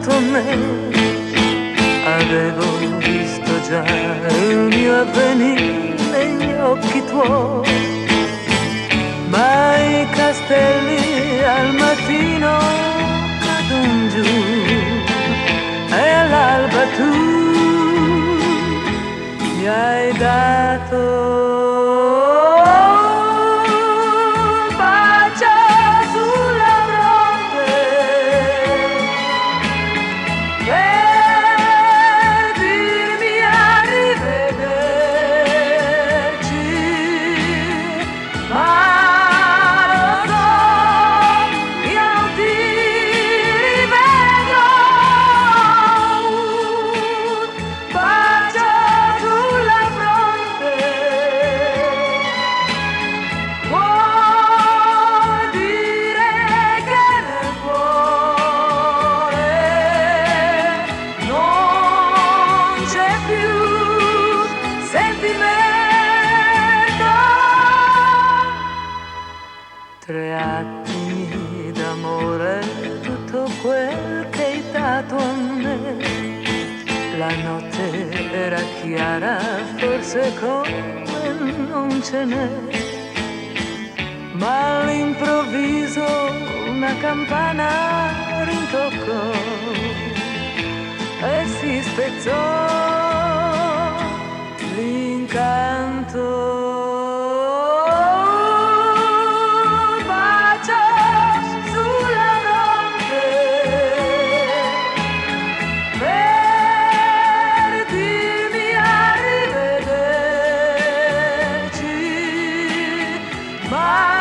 accanto a me. Avevo visto già il mio avvenire negli occhi tuoi, ma i castelli al mattino cadono giù e all'alba tu mi hai dato un bacio sulla fronte per dirmi arrivederci, ma lo so, io non ti rivedrò. Un bacio sulla fronte vuol dire che nel cuore non c'è più sentimento. 3 attimi d'amore, tutto quel che hai dato a me. La notte era chiara, forse come non ce n'è, ma all'improvviso una campana rintoccò e si spezzò l'incanto. Un bacio sulla fronte per dirmi arrivederci, ma